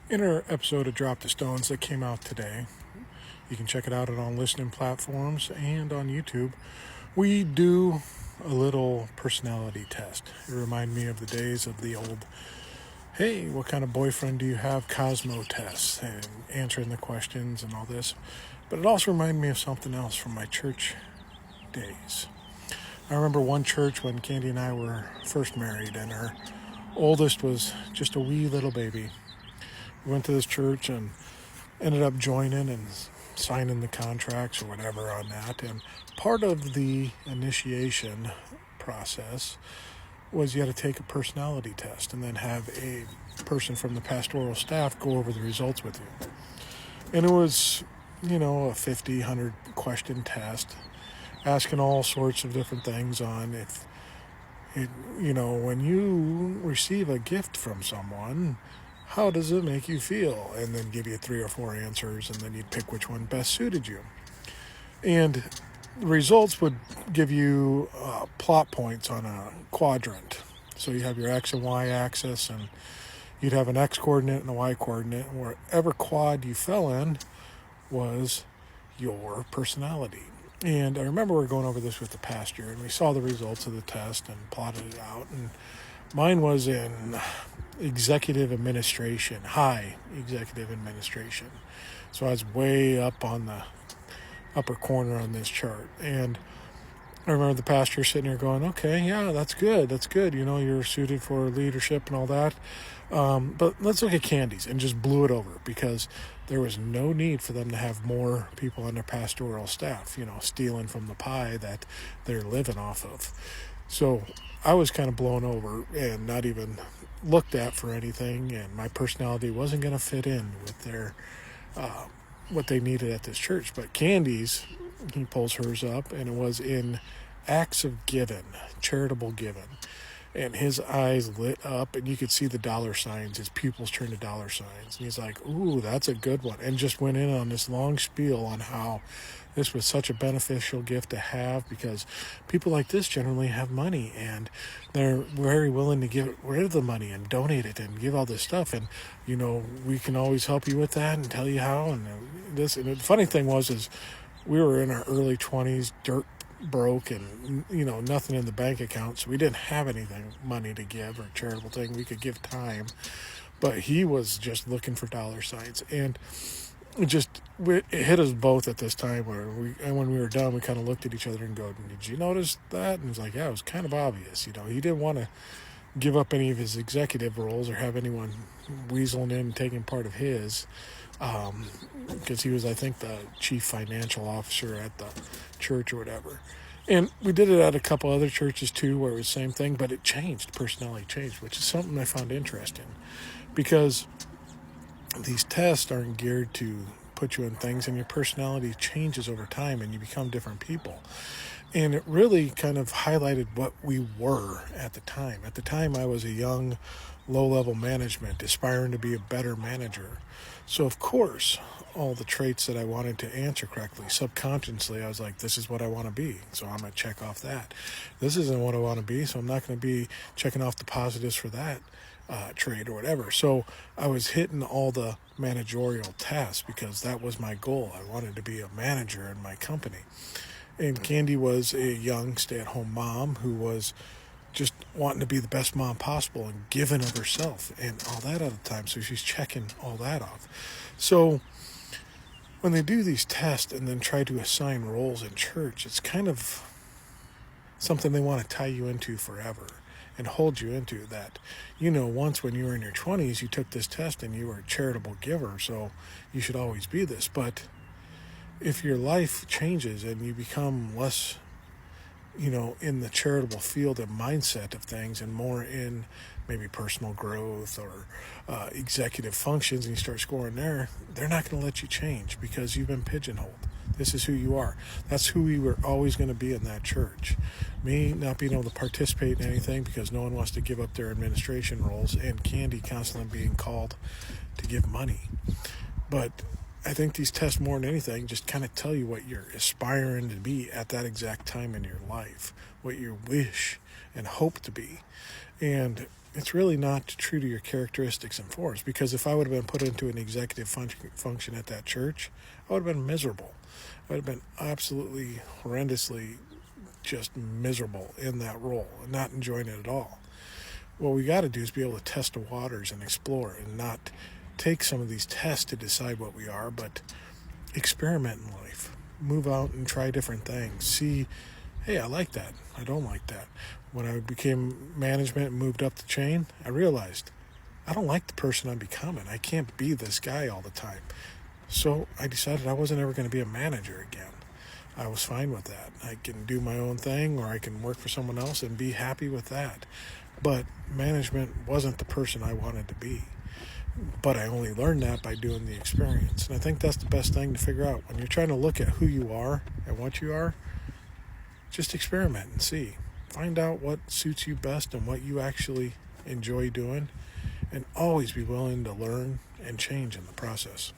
In our episode of Drop the Stones that came out today, you can check it out on listening platforms and on YouTube. We do a little personality test. It reminded me of the days of the old, hey, what kind of boyfriend do you have? Cosmo tests and answering the questions and all this. But it also reminded me of something else from my church days. I remember one church when Candy and I were first married, and our oldest was just a wee little baby. We went to this church and ended up joining and signing the contracts or whatever on that. And part of the initiation process was you had to take a personality test and then have a person from the pastoral staff go over the results with you. And it was, a 50, 100 question test asking all sorts of different things on if when you receive a gift from someone, how does it make you feel? And then give you 3 or 4 answers, and then you'd pick which one best suited you. And the results would give you plot points on a quadrant. So you have your X and Y axis, and you'd have an X coordinate and a Y coordinate. And wherever quad you fell in was your personality. And I remember we were going over this with the pastor, and we saw the results of the test and plotted it out. And mine was in executive administration, high executive administration. So I was way up on the upper corner on this chart. And I remember the pastor sitting there going, okay, yeah, that's good. You're suited for leadership and all that. But let's look at Candy's, and just blew it over because there was no need for them to have more people on their pastoral staff, stealing from the pie that they're living off of. So I was kind of blown over and not even looked at for anything, and my personality wasn't going to fit in with their what they needed at this church. But Candy's, he pulls hers up, and it was in acts of giving, charitable giving. And his eyes lit up, and you could see the dollar signs. His pupils turned to dollar signs. And he's like, ooh, that's a good one. And just went in on this long spiel on how this was such a beneficial gift to have, because people like this generally have money, and they're very willing to give rid of the money and donate it and give all this stuff. And, we can always help you with that and tell you how. And this. And the funny thing is we were in our early 20s, dirt broke, and nothing in the bank account, so we didn't have anything money to give or charitable thing. We could give time, but he was just looking for dollar signs. And it hit us both at this time where when we were done, we kind of looked at each other and go, did you notice that? And it was like, yeah, it was kind of obvious. He didn't want to give up any of his executive roles or have anyone weaseling in and taking part of his, because he was, I think, the chief financial officer at the church or whatever. And we did it at a couple other churches too, where it was the same thing, but it changed, personality changed, which is something I found interesting, because these tests aren't geared to put you in things, and your personality changes over time and you become different people. And it really kind of highlighted what we were at the time. At the time, I was a young, low-level management, aspiring to be a better manager. So, of course, all the traits that I wanted to answer correctly, subconsciously, I was like, this is what I want to be, so I'm going to check off that. This isn't what I want to be, so I'm not going to be checking off the positives for that trait or whatever. So I was hitting all the managerial tasks because that was my goal. I wanted to be a manager in my company. And Candy was a young stay-at-home mom who was just wanting to be the best mom possible and giving of herself and all that at the time. So she's checking all that off. So when they do these tests and then try to assign roles in church, it's kind of something they want to tie you into forever and hold you into that. Once when you were in your 20s, you took this test and you were a charitable giver, so you should always be this. But if your life changes and you become less, in the charitable field and mindset of things and more in maybe personal growth or executive functions, and you start scoring there, they're not going to let you change because you've been pigeonholed. This is who you are. That's who we were always going to be in that church. Me not being able to participate in anything because no one wants to give up their administration roles, and Candy constantly being called to give money. But I think these tests, more than anything, just kind of tell you what you're aspiring to be at that exact time in your life, what you wish and hope to be. And it's really not true to your characteristics and force. Because if I would have been put into an executive function at that church, I would have been miserable. I would have been absolutely horrendously just miserable in that role and not enjoying it at all. What we got to do is be able to test the waters and explore and not take some of these tests to decide what we are, but experiment in life. Move out and try different things. See, hey, I like that. I don't like that. When I became management and moved up the chain, I realized I don't like the person I'm becoming. I can't be this guy all the time. So I decided I wasn't ever going to be a manager again. I was fine with that. I can do my own thing, or I can work for someone else and be happy with that. But management wasn't the person I wanted to be. But I only learned that by doing the experience. And I think that's the best thing to figure out. When you're trying to look at who you are and what you are, just experiment and see. Find out what suits you best and what you actually enjoy doing. And always be willing to learn and change in the process.